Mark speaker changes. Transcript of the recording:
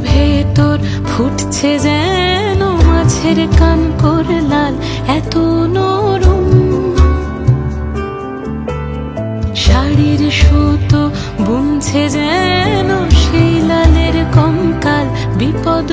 Speaker 1: ভেতর ফুটছে যেন মাছের কান করে লাল, এত নরম। শাড়ির সুতো বুনছে যেন সেই লালের কঙ্কাল, বিপদ